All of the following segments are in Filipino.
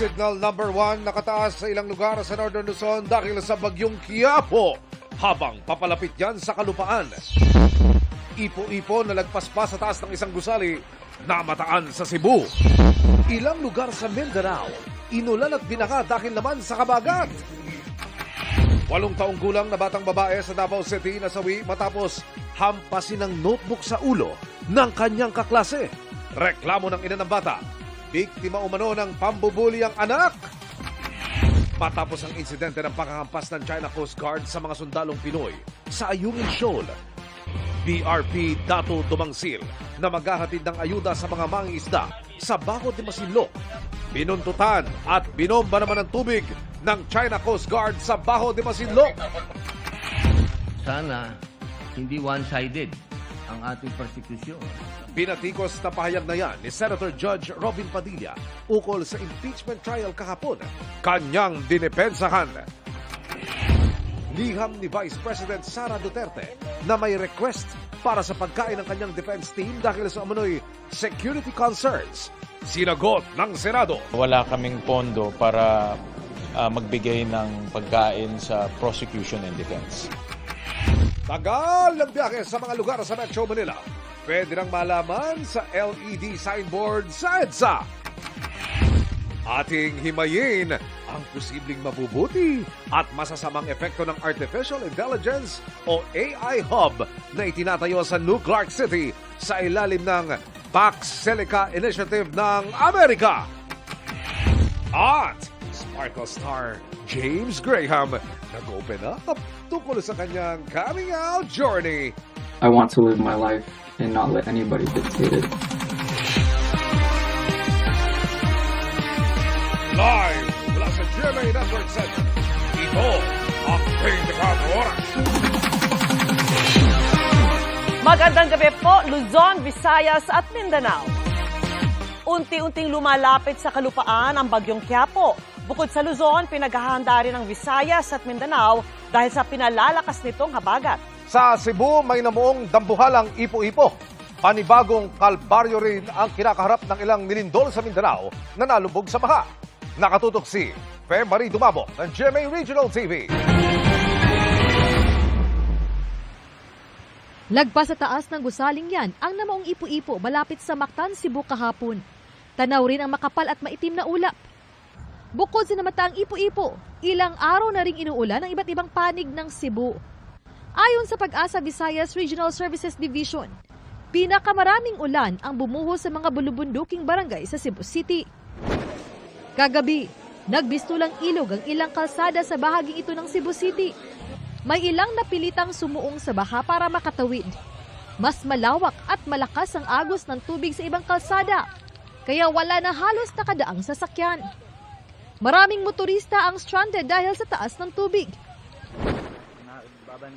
Signal number 1 nakataas sa ilang lugar sa Northern Luzon dahil sa bagyong Quiapo. Habang papalapit yan sa kalupaan, ipo-ipo na lagpas pa sa taas ng isang gusali na mataan sa Cebu. Ilang lugar sa Mindanao, inulan at binaha dahil naman sa kabagat. 8 taong gulang na batang babae sa Davao City nasawi matapos hampasin ng notebook sa ulo ng kanyang kaklase. Reklamo ng ina ng bata, biktima umano ng pambubuli ang anak. Matapos ang insidente ng panghahampas ng China Coast Guard sa mga sundalong Pinoy sa Ayungin Shoal, BRP Dato Dumangsil na maghahatid ng ayuda sa mga mangingisda sa Baho de Masinloc. Binuntutan at binomba naman ng tubig ng China Coast Guard sa Baho de Masinloc. Sana hindi one-sided ang ating persecution. Pinatikos na pahayag na yan ni Senator Judge Robin Padilla ukol sa impeachment trial kahapon. Kanyang dinepensahan. Liham ni Vice President Sara Duterte na may request para sa pagkain ng kanyang defense team dahil sa umano'y security concerns. Sinagot ng Senado. Wala kaming pondo para magbigay ng pagkain sa prosecution and defense. Tagal ng biyahe sa mga lugar sa Metro Manila. Pwede nang malaman sa LED signboard sa EDSA. Ating himayin ang posibleng mabubuti at masasamang epekto ng Artificial Intelligence o AI Hub na itinatayo sa New Clark City sa ilalim ng Pax Silica Initiative ng Amerika. At Sparkle Star James Graham nag-open up tungkol sa kanyang coming out journey. I want to live my life and not let anybody dictate it. Live mula sa GMA Network Center, ito ang 24 Oras. Magandang gabi po, Luzon, Visayas at Mindanao. Unti-unting lumalapit sa kalupaan ang bagyong Quiapo. Bukod sa Luzon, pinaghahanda rin ang Visayas at Mindanao dahil sa pinalalakas nitong habagat. Sa Cebu, may namuong dambuhalang ipo-ipo. Panibagong kalbaryo rin ang kinakaharap ng ilang nilindol sa Mindanao na nalubog sa baha. Nakatutok si Fe Marie Dumabo ng GMA Regional TV. Lagpas sa taas ng gusaling yan ang namaong ipo-ipo malapit sa Mactan, Cebu kahapon. Tanaw rin ang makapal at maitim na ulap. Bukod sa namataang ipo-ipo, ilang araw na ring inuulan ang iba't ibang panig ng Cebu. Ayon sa Pag-asa Visayas Regional Services Division, pinakamaraming ulan ang bumuhos sa mga bulubunduking barangay sa Cebu City. Kagabi, nagbistulang ilog ang ilang kalsada sa bahaging ito ng Cebu City. May ilang napilitang sumuong sa baha para makatawid. Mas malawak at malakas ang agos ng tubig sa ibang kalsada, kaya wala na halos nakadaang sasakyan. Maraming motorista ang stranded dahil sa taas ng tubig.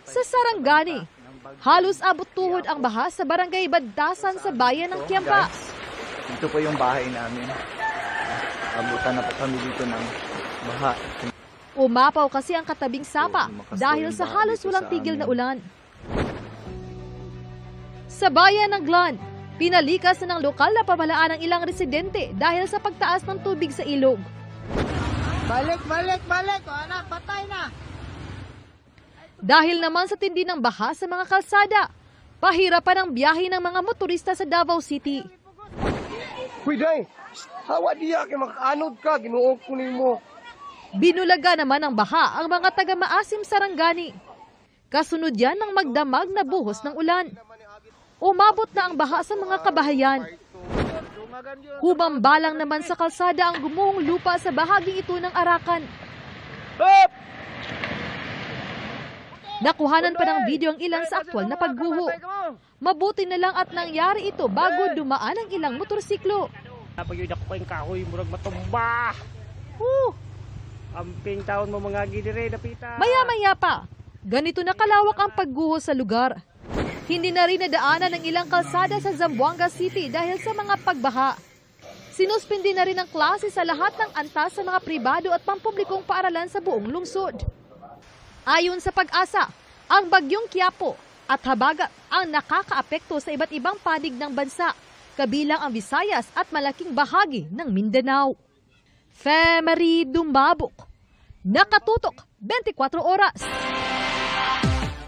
Sa Sarangani, halos abot tuhod ang baha sa barangay Baddasan sa bayan ng Kiampa. Ito po yung bahay namin. Abutan na po kami dito ng baha. Umapaw kasi ang katabing sapa dahil sa halos walang tigil na ulan. Sa bayan ng Glan, pinalikas na ng lokal na pamahalaan ng ilang residente dahil sa pagtaas ng tubig sa ilog. Balik! O anak, patay na! Dahil naman sa tindi ng baha sa mga kalsada, pahirapan ang biyahe ng mga motorista sa Davao City. Pwede! Hawa diya kay makaanod ka, ginuog ko nimo. Binulaga naman ng baha ang mga taga-Maasim Sarangani. Kasunod yan ng magdamag na buhos ng ulan. Umabot na ang baha sa mga kabahayan. Humambalang naman sa kalsada ang gumuhong lupa sa bahaging ito ng Arakan. Nakuhanan pa ng video ang ilan sa aktwal na pagguho. Mabuti na lang at nangyari ito bago dumaan ang ilang motorsiklo. Pag-yun ako kayong kahoy, murag matumba. Amping taon mo mga gidire, napita. Maya-maya pa, ganito na kalawak ang pagguho sa lugar. Hindi na rin nadaanan ng ilang kalsada sa Zamboanga City dahil sa mga pagbaha. Sinuspindi na rin ang klase sa lahat ng antas sa mga pribado at pampublikong paaralan sa buong lungsod. Ayon sa Pag-asa, ang bagyong Quiapo at habagat ang nakakaapekto sa iba't ibang panig ng bansa, kabilang ang Visayas at malaking bahagi ng Mindanao. Femery Dumabok. Nakatutok 24 oras.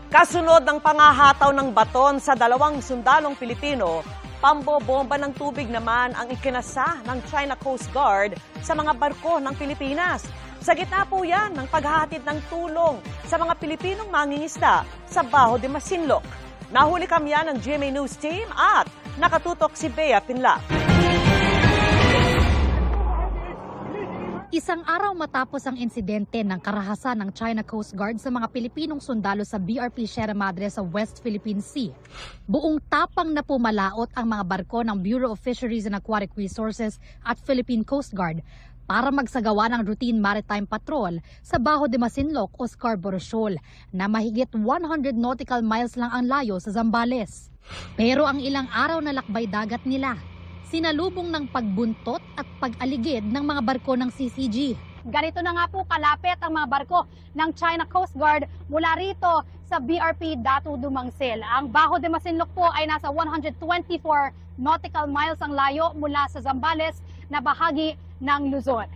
Kasunod ng pangahataw ng baton sa 2 sundalong Pilipino, pambobomba ng tubig naman ang ikinasa ng China Coast Guard sa mga barko ng Pilipinas. Sa gitna po yan ng paghahatid ng tulong sa mga Pilipinong mangingisda sa Baho de Masinloc. Nahuli kami yan ng GMA News Team at nakatutok si Bea Pinlac. Isang araw matapos ang insidente ng karahasan ng China Coast Guard sa mga Pilipinong sundalo sa BRP Sierra Madre sa West Philippine Sea, buong tapang na pumalaot ang mga barko ng Bureau of Fisheries and Aquatic Resources at Philippine Coast Guard para magsagawa ng routine maritime patrol sa Baho de Masinloc o Scarborough Shoal na mahigit 100 nautical miles lang ang layo sa Zambales. Pero ang ilang araw na lakbay dagat nila, sinalubong ng pagbuntot at pag-aligid ng mga barko ng CCG. Ganito na nga po kalapit ang mga barko ng China Coast Guard mula rito sa BRP Datu Dumangsil. Ang Baho de Masinloc po ay nasa 124 nautical miles ang layo mula sa Zambales na bahagi ng Luzon.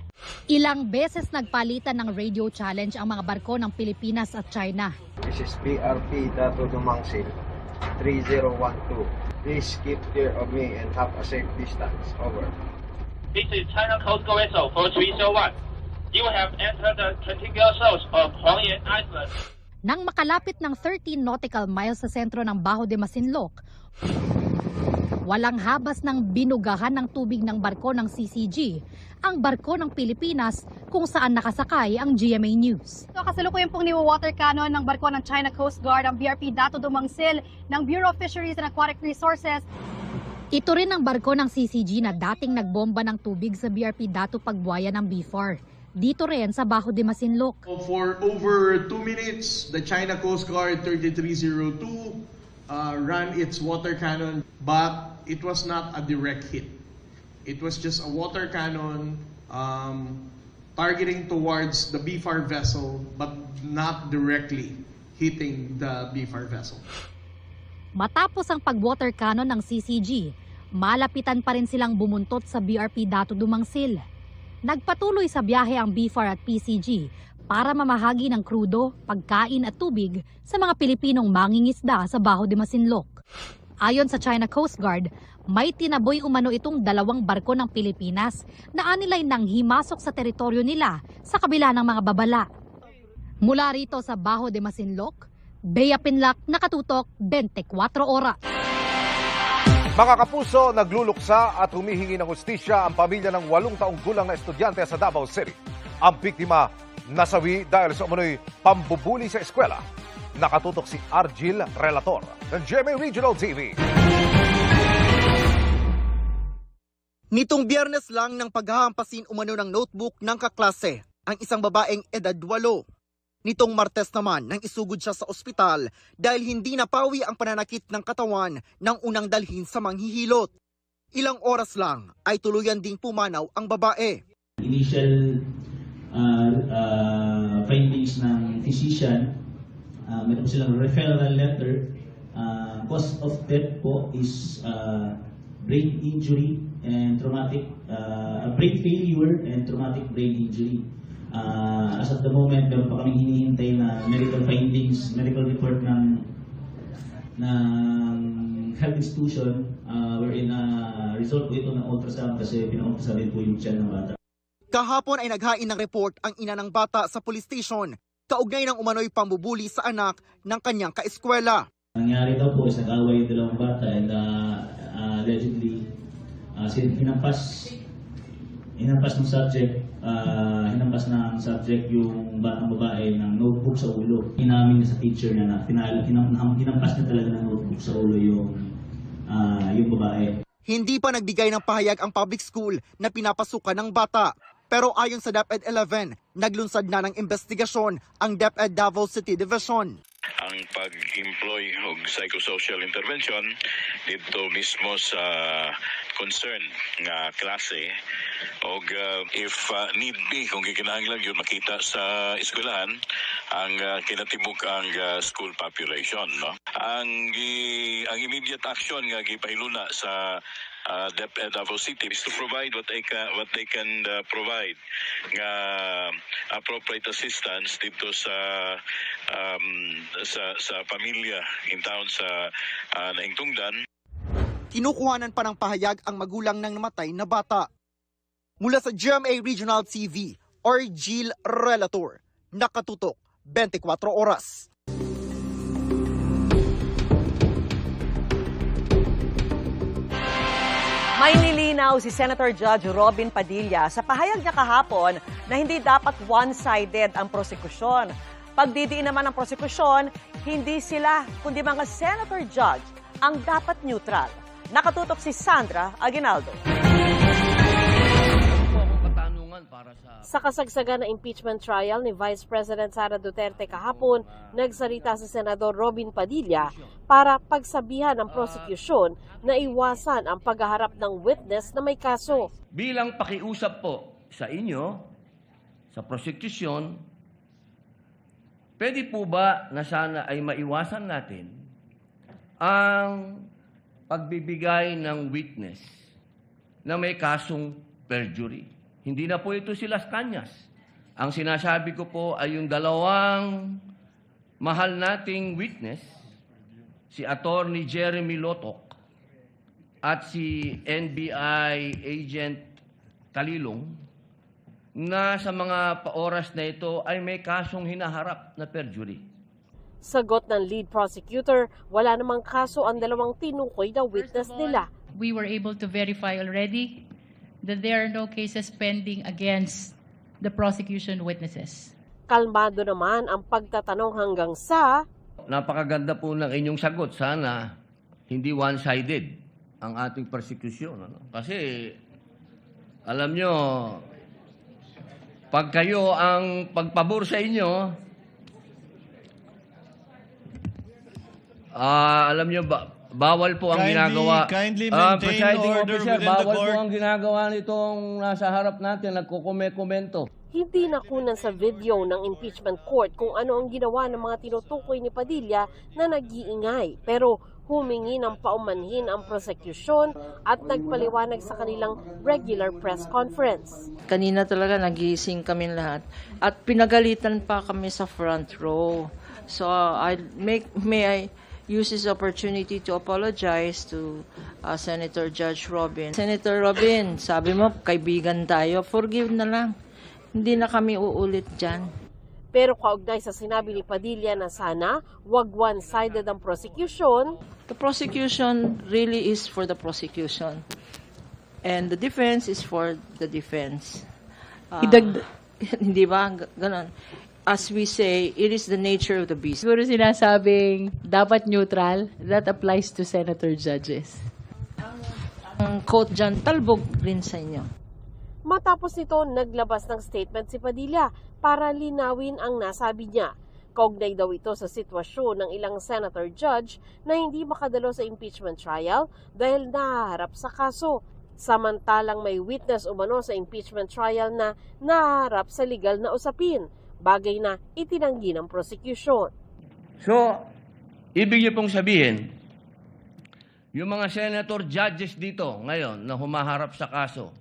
Ilang beses nagpalitan ng radio challenge ang mga barko ng Pilipinas at China. This is BRP Datu Dumangsil 3012. Please keep clear of me and have a safe distance. Over. This is China Coast Guard vessel 4301. You have entered the contiguous zones of Hualien Island. Nang makalapit ng 13 nautical miles sa sentro ng Baho de Masinloc, walang habas ng binugahan ng tubig ng barko ng CCG, ang barko ng Pilipinas kung saan nakasakay ang GMA News. So kasalukuyan pong ni-water cannon ng barko ng China Coast Guard ang BRP Datu Dumangsil ng Bureau of Fisheries and Aquatic Resources. Ito rin ang barko ng CCG na dating nagbomba ng tubig sa BRP Datu Pagbuaya ng BFAR. Dito rin sa Baho de Masinloc. For over 2 minutes, the China Coast Guard 3302 ran its water cannon, but it was not a direct hit. It was just a water cannon targeting towards the BFAR vessel, but not directly hitting the BFAR vessel. Matapos ang pag-water cannon ng CCG, malapitan pa rin silang bumuntot sa BRP Datu Dumangsil. Nagpatuloy sa biyahe ang BFAR at PCG para mamahagi ng krudo, pagkain at tubig sa mga Pilipinong mangingisda sa Baho de Masinloc. Ayon sa China Coast Guard, may tinaboy umano itong 2 barko ng Pilipinas na anilay nang himasok sa teritoryo nila sa kabila ng mga babala. Mula rito sa Baho de Masinloc, Bea Pinlac, nakatutok 24 oras. Mga kapuso, nagluluksa at humihingi ng hustisya ang pamilya ng 8 taong gulang na estudyante sa Davao City. Ang biktima nasawi dahil sa umano'y pambubuli sa eskwela. Nakatutok si Argil Relator ng GMA Regional TV. Nitong Biyernes lang nang paghahampasin umano ng notebook ng kaklase ang isang babaeng edad 8. Nitong Martes naman nang isugod siya sa ospital dahil hindi napawi ang pananakit ng katawan nang unang dalhin sa manghihilot. Ilang oras lang ay tuluyan ding pumanaw ang babae. Initial findings ng physician, meron po silang referral letter. Cause of death po is brain injury and traumatic, brain failure and traumatic brain injury. As of the moment, meron pa kaming hinihintay na medical findings, medical report ng health institution wherein result po ito ng ultrasound kasi pina-ultrasound din po yung tiyan ng bata. Kahapon ay naghain ng report ang ina ng bata sa police station, kaugnay ng umano'y pambubuli sa anak ng kanyang kaeskwela. Nangyari daw po is nag-away yung 2 bata and allegedly hinampas ng subject yung batang babae ng notebook sa ulo. Inamin sa teacher na hinampas na talaga ng notebook sa ulo yung babae. Hindi pa nagbigay ng pahayag ang public school na pinapasukan ng bata. Pero ayon sa DepEd 11, Naglunsad na ng investigasyon ang DepEd Davao City Division. Ang pag-employ og psychosocial intervention dito mismo sa concern nga klase og if need be kung gikinahanglan yun makita sa eskwelahan ang kinatibuk ang school population, no. Ang immediate action nga gipahiluna sa DepEd Davao City is to provide what they can provide nga appropriate assistance dito sa pamilya in town sa naingtungdan. Kinukuhanan pa ng pahayag ang magulang ng namatay na bata. Mula sa GMA Regional TV, Orgil Relator, nakatutok 24 oras. May nilinaw si Senator Judge Robin Padilla sa pahayag niya kahapon na hindi dapat one-sided ang prosekusyon. Pagdidiin naman ng prosekusyon, hindi sila kundi mga Senator Judge ang dapat neutral. Nakatutok si Sandra Aguinaldo. Sa kasagsagan na impeachment trial ni Vice President Sara Duterte kahapon, nagsalita si Senador Robin Padilla para pagsabihan ng prosecution na iwasan ang paghaharap ng witness na may kaso. Bilang pakiusap po sa inyo, sa prosecution, pwede po ba na sana ay maiwasan natin ang pagbibigay ng witness na may kasong perjury? Hindi na po ito si Las Cañas. Ang sinasabi ko po ay yung dalawang mahal nating witness, si Attorney Jeremy Lotok at si NBI Agent Talilong, na sa mga oras na ito ay may kasong hinaharap na perjury. Sagot ng lead prosecutor, wala namang kaso ang dalawang tinukoy na witness nila. We were able to verify already that there are no cases pending against the prosecution witnesses. Kalmado naman ang pagtatanong hanggang sa... Napakaganda po ng inyong sagot. Sana hindi one-sided ang ating persecution. Ano? Kasi alam nyo, pag kayo ang pagpabor sa inyo, alam nyo ba, bawal po ang ginagawa. Kindly maintain Presiding order officer, within the bawal court. po ang ginagawa nitong nasa harap natin, nagkukomento. Hindi nakunan sa video ng impeachment court kung ano ang ginawa ng mga tinutukoy ni Padilla na nag-iingay. Pero humingi ng paumanhin ang prosecution at nagpaliwanag sa kanilang regular press conference. Kanina talaga nagising kami lahat at pinagalitan pa kami sa front row. So may I use this opportunity to apologize to Senator Judge Robin. Senator Robin, sabi mo kaibigan tayo, forgive na lang. Hindi na kami uulit dyan. Pero kaugnay sa sinabi ni Padilla na sana wag one-sided ang prosecution. The prosecution really is for the prosecution. And the defense is for the defense. Hindi ba? Ganon. As we say, it is the nature of the beast. Siguro sinasabing dapat neutral, that applies to senator judges. Ang quote dyan, talbog rin sa inyo. Matapos nito, naglabas ng statement si Padilla para linawin ang nasabi niya. Kaugnay daw ito sa sitwasyon ng ilang senator judge na hindi makadalo sa impeachment trial dahil nahaharap sa kaso. Samantalang may witness umano sa impeachment trial na nahaharap sa legal na usapin, bagay na itinanggi ng prosecution. So, ibig niyo pong sabihin, yung mga senator judges dito ngayon na humaharap sa kaso,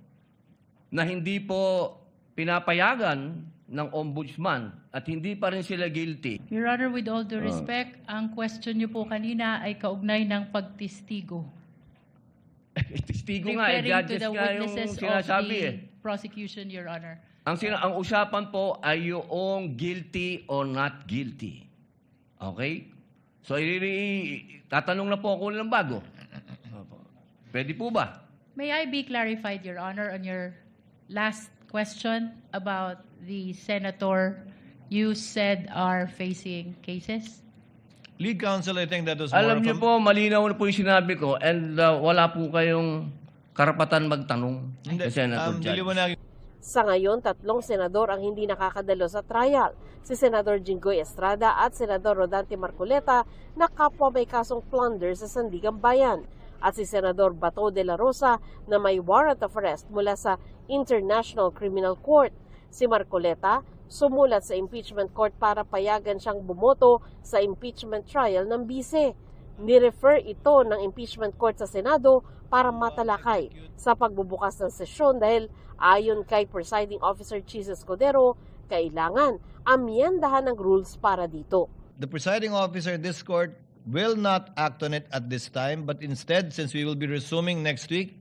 na hindi po pinapayagan ng ombudsman at hindi pa rin sila guilty. Your Honor, with all due respect, ang question niyo po kanina ay kaugnay ng pagtistigo. Testigo nga, judges nga yung sinasabi of the prosecution, Your Honor. Ang usapan po ay yung guilty or not guilty. Okay? So, tatanong na po ako ng bago. Pwede po ba? May I be clarified, Your Honor, on your last question about the senator you said are facing cases? Lead counsel, I think that was more Alam of niyo po, malinaw na po yung sinabi ko and wala po kayong karapatan magtanong sa Senator Judge. Sa ngayon, 3 senador ang hindi nakakadalo sa trial. Si Senador Jinggoy Estrada at Senador Rodante Marcoleta na kapwa may kasong plunder sa Sandigan Bayan. At si Senador Bato de la Rosa na may warrant of arrest mula sa International Criminal Court. Si Marcoleta sumulat sa impeachment court para payagan siyang bumoto sa impeachment trial ng bise. Nirefer ito ng impeachment court sa Senado para matalakay sa pagbubukas ng sesyon dahil ayon kay Presiding Officer Chis Escudero, kailangan amyendahan ng rules para dito. The presiding officer in this court will not act on it at this time, but instead, since we will be resuming next week,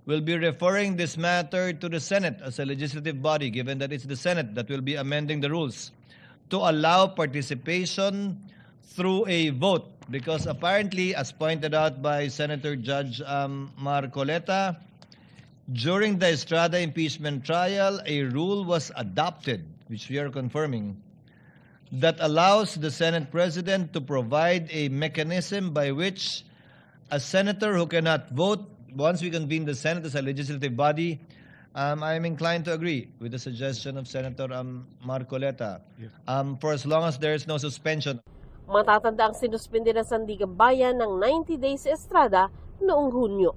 we'll be referring this matter to the Senate as a legislative body, given that it's the Senate that will be amending the rules to allow participation through a vote. Because apparently, as pointed out by Senator Judge Marcoleta, during the Estrada impeachment trial, a rule was adopted, which we are confirming, that allows the Senate President to provide a mechanism by which a senator who cannot vote, once we convene the Senate as a legislative body, I'm inclined to agree with the suggestion of Senator Marcoleta, for as long as there is no suspension. Matatanda ang sinuspindi ng Sandigan Bayan ng 90 days Estrada noong Hunyo.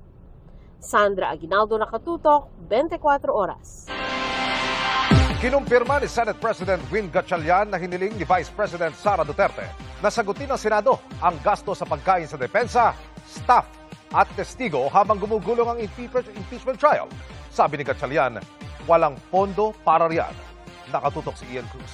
Sandra Aguinaldo, Nakatutok, 24 Oras. Kinumpirma ni Senate President Win Gatchalian na hiniling ni Vice President Sara Duterte na sagutin ng Senado ang gasto sa pagkain sa depensa, staff at testigo habang gumugulong ang impeachment trial. Sabi ni Gatchalian, walang pondo para riyan. Nakatutok si Ian Cruz.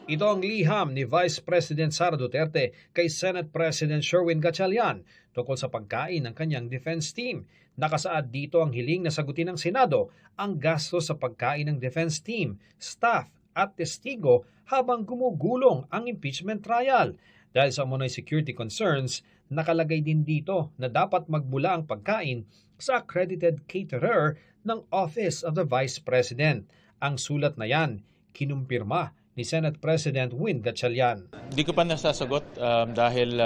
Ito ang liham ni Vice President Sara Duterte kay Senate President Sherwin Gatchalian tungkol sa pagkain ng kanyang defense team. Nakasaad dito ang hiling na sagutin ng Senado ang gasto sa pagkain ng defense team, staff at testigo habang gumugulong ang impeachment trial. Dahil sa umunoy security concerns, nakalagay din dito na dapat magbula ang pagkain sa accredited caterer ng Office of the Vice President. Ang sulat na yan, kinumpirma ni Senate President Win Gatchalian. Hindi ko pa nasasagot dahil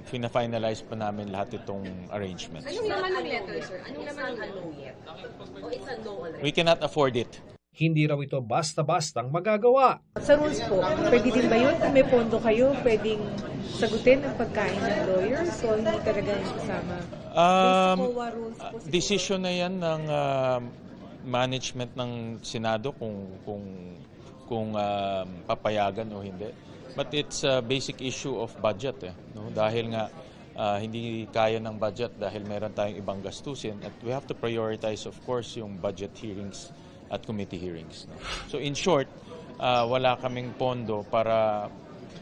fina-finalize pa namin lahat itong arrangements. Anong laman ng letter, sir? Anong laman ng ano yet? O it's a no already? We cannot afford it. Hindi raw ito basta-bastang magagawa. Sa rules po, pwede din ba yun? Kung may pondo kayo, pwedeng sagutin ang pagkain ng lawyers o hindi talaga yung kasama? Decision na yan ng management ng Senado kung papayagan o hindi. But it's a basic issue of budget. No? Dahil nga hindi kaya ng budget dahil meron tayong ibang gastusin at we have to prioritize of course yung budget hearings at committee hearings. No? So in short, wala kaming pondo para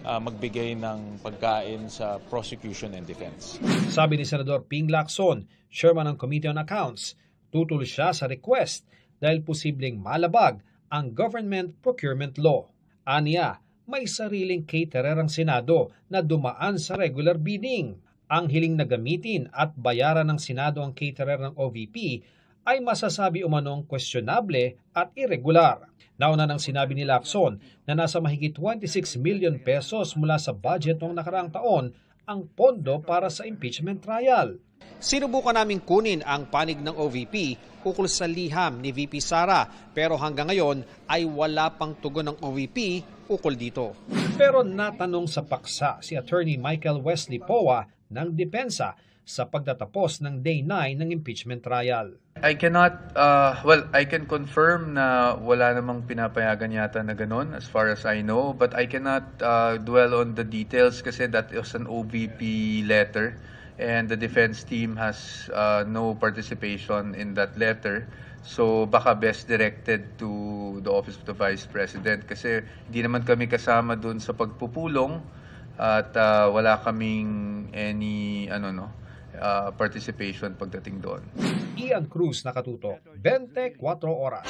magbigay ng pagkain sa prosecution and defense. Sabi ni Senador Ping Lacson, Chairman ng Committee on Accounts, tutul siya sa request dahil posibleng malabag ang government procurement law. Aniya, may sariling caterer ang Senado na dumaan sa regular bidding. Ang hiling na gamitin at bayaran ng Senado ang caterer ng OVP ay masasabi umanong questionable at irregular. Nauna nang sinabi ni Lacson na nasa mahigit 26 million pesos mula sa budget noong nakaraang taon ang pondo para sa impeachment trial. Sinubukan naming kunin ang panig ng OVP ukol sa liham ni VP Sara pero hanggang ngayon ay wala pang tugon ng OVP ukol dito. Pero natanong sa paksa si Attorney Michael Wesley Poa ng Depensa sa pagtatapos ng Day 9 ng impeachment trial. I cannot, I can confirm na wala namang pinapayagan yata na ganun as far as I know, but I cannot dwell on the details kasi that is an OVP letter and the defense team has no participation in that letter. So baka best directed to the Office of the Vice President kasi hindi naman kami kasama dun sa pagpupulong at wala kaming any participation pagdating doon. Ian Cruz, Nakatutok, 24 Oras.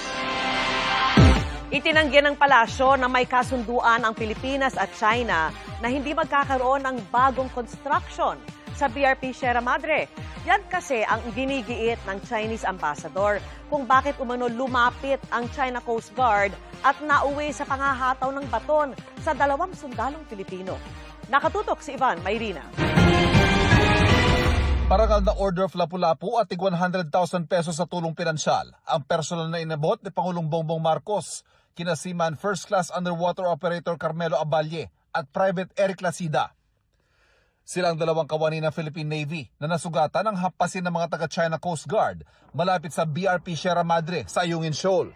Itinanggi ng palasyo na may kasunduan ang Pilipinas at China na hindi magkakaroon ng bagong construction sa BRP Sierra Madre. Yan kasi ang ginigiit ng Chinese ambassador kung bakit umano lumapit ang China Coast Guard at nauwi sa pangahataw ng baton sa 2 sundalong Pilipino. Nakatutok si Ivan Mayrina. Parangal na Order of Lapu-Lapu at tig 100,000 pesos sa tulong pinansyal ang personal na inabot ni Pangulong Bongbong Marcos kina Seaman First Class Underwater Operator Carmelo Aballe at Private Eric Lasida. Silang dalawang kawani ng Philippine Navy na nasugatan ng hampasin ng mga taga-China Coast Guard malapit sa BRP Sierra Madre sa Ayungin Shoal.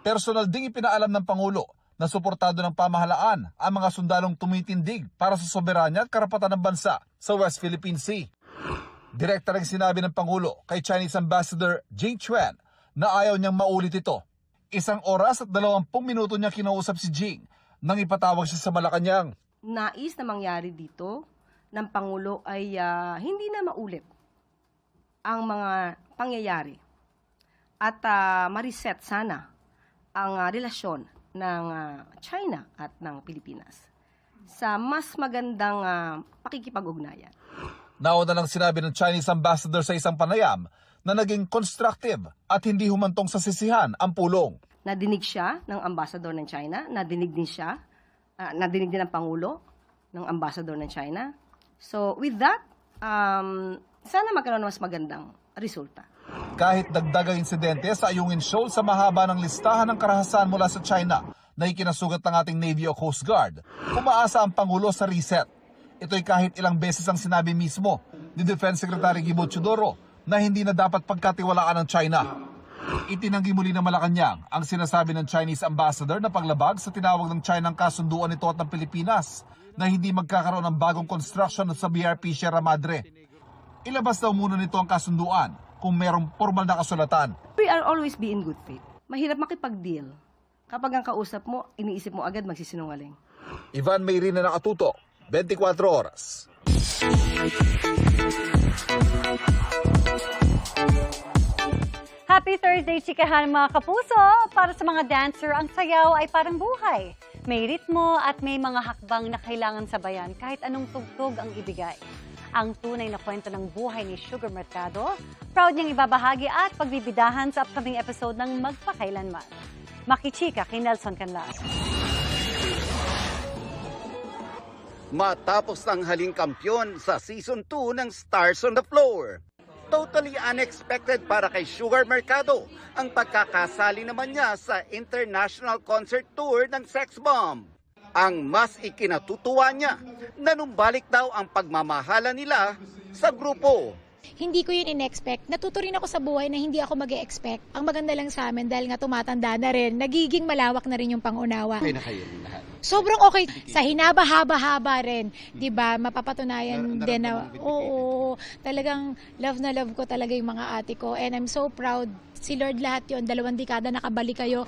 Personal ding ipinaalam ng Pangulo na suportado ng pamahalaan ang mga sundalong tumitindig para sa soberanya at karapatan ng bansa sa West Philippine Sea. Direkta rin sinabi ng Pangulo kay Chinese Ambassador Jing Chuan na ayaw niyang maulit ito. 1 oras at 20 minuto niya kinausap si Jing nang ipatawag siya sa Malacanang. Nais na mangyari dito ng Pangulo ay hindi na maulit ang mga pangyayari at ma-reset sana ang relasyon ng China at ng Pilipinas sa mas magandang pakikipag-ugnayan. Nauna lang sinabi ng Chinese Ambassador sa isang panayam na naging constructive at hindi humantong sa sisihan ang pulong. Nadinig siya ng Ambassador ng China, nadinig din ng Pangulo ng Ambassador ng China. So with that, sana magkaroon ng mas magandang resulta. Kahit dagdagang insidente sa Ayungin Shoal sa mahaba ng listahan ng karahasan mula sa China na ikinasugat ng ating Navy o Coast Guard, umaasa ang Pangulo sa reset. Ito'y kahit ilang beses ang sinabi mismo ni Defense Secretary Gibo Teodoro na hindi na dapat pagkatiwalaan ng China. Itinanggi muli ng Malacanang ang sinasabi ng Chinese Ambassador na paglabag sa tinawag ng China ang kasunduan nito at ng Pilipinas na hindi magkakaroon ng bagong construction sa BRP Sierra Madre. Ilabas daw muna nito ang kasunduan kung merong formal na kasulatan. We are always be in good faith. Mahirap makipag-deal. Kapag ang kausap mo, iniisip mo agad magsisinungaling. Ivan Mayrin na nakatuto, 24 oras. Happy Thursday, chikahan mga kapuso! Para sa mga dancer, ang sayaw ay parang buhay. May ritmo at may mga hakbang na kailangan sabayan kahit anong tugtog ang ibigay. Ang tunay na kwento ng buhay ni Sugar Mercado, proud niyang ibabahagi at pagbibidahan sa upcoming episode ng Magpakailanman. Makichika kay Nelson Canlas. Matapos ang haling kampyon sa Season 2 ng Stars on the Floor. Totally unexpected para kay Sugar Mercado ang pagkakasali naman niya sa International Concert Tour ng Sex Bomb. Ang mas ikinatutuwa niya, nanumbalik daw ang pagmamahala nila sa grupo. Hindi ko yun in-expect. Natuto rin ako sa buhay na hindi ako mag-e-expect. Ang maganda lang sa amin dahil nga tumatanda na rin, nagiging malawak na rin yung pangunawa. Okay na kayo lahat? Sobrang okay. Sa hinaba-haba-haba rin. Diba? Mapapatunayan din na, oo, talagang love na love ko talaga yung mga ate ko. And I'm so proud. Si Lord lahat yun. 2 dekada nakabalik kayo.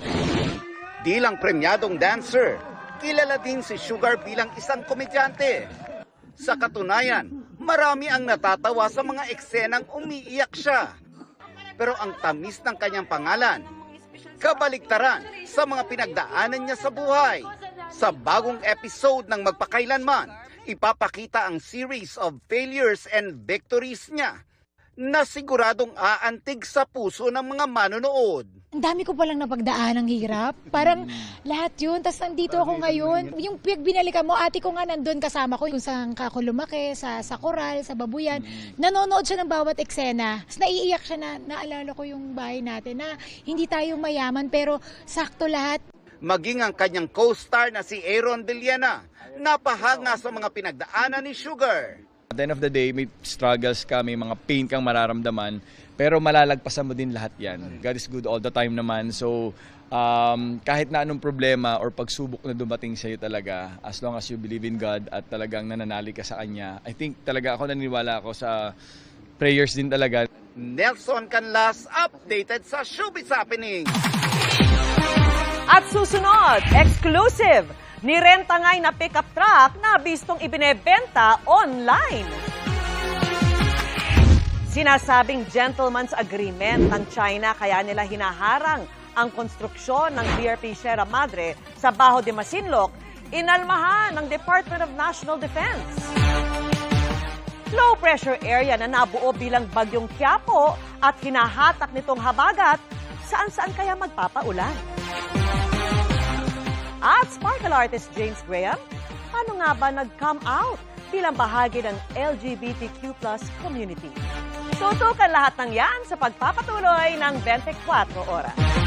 Di lang premyadong dancer, kilala din si Sugar bilang isang komedyante. Sa katunayan, marami ang natatawa sa mga eksenang umiiyak siya. Pero ang tamis ng kanyang pangalan, kabaliktaran sa mga pinagdaanan niya sa buhay. Sa bagong episode ng Magpakailanman, ipapakita ang series of failures and victories niya na siguradong aantig sa puso ng mga manonood. Ang dami ko palang napagdaan ng hirap. Parang lahat yun. Tapos nandito ako ngayon. Yung binalikan mo, ate ko nga nandun kasama ko. Kung saan ako lumaki, sa Coral, sa Babuyan. Nanonood siya ng bawat eksena. Tapos naiiyak siya na naalala ko yung bahay natin na hindi tayo mayaman pero sakto lahat. Maging ang kanyang co-star na si Aaron Villena, napahanga sa mga pinagdaanan ni Sugar. At the end of the day, may struggles ka, may mga pain kang mararamdaman, pero malalagpasan mo din lahat yan. God is good all the time naman. So, kahit na anong problema or pagsubok na dumating sa'yo talaga, as long as you believe in God at talagang nananalig ka sa Kanya, I think talaga ako naniniwala ako sa prayers din talaga. Nelson Canlas, updated sa Showbiz Happening. At susunod, exclusive! Nirenta nga'y na pickup truck na bistong ibinebenta online. Sinasabing gentleman's agreement ng China kaya nila hinaharang ang konstruksyon ng BRP Sierra Madre sa Bajo de Masinloc, inalmahan ng Department of National Defense. Low pressure area na nabuo bilang bagyong Quiapo at hinahatak nitong habagat, saan-saan kaya magpapaulan? At sparkle artist James Graham, paano nga ba nag-come out bilang bahagi ng LGBTQ+ community. Tutukan lahat ng yan sa pagpapatuloy ng 24 oras.